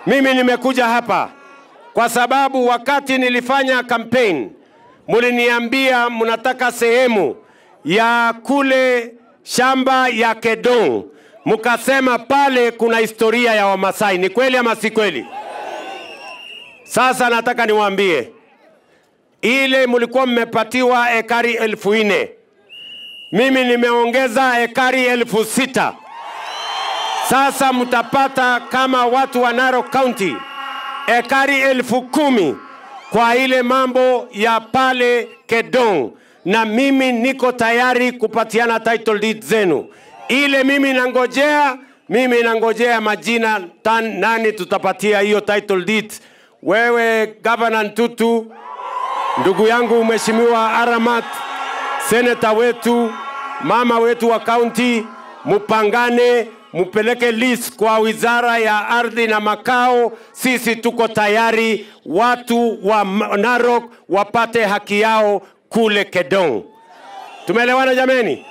Mimi nimekuja hapa kwa sababu wakati nilifanya campaign muliniambia mnataka sehemu ya kule shamba ya Kedong. Mukasema pale kuna historia ya Wamasai. Ni kweli ama si kweli? Sasa nataka niwaambie, ile mulikuwa mmepatiwa ekari 4,000. Mimi nimeongeza ekari 6,000. Sasa mtapata kama watu wa Narok County ekari 10,000 kwa ile mambo ya pale Kedong. Na mimi niko tayari kupatiana title deed zenu. Ile mimi nangojea majina nani tutapatia hiyo title deed. Wewe Governor Ntutu, ndugu yangu Mheshimiwa Aramat, Senator wetu, mama wetu wa county, mupangane, mupeleke list kwa Wizara ya Ardhi na Makao. Sisi tuko tayari watu wa Narok wapate haki yao kule Kedong. Tumeelewana jameni?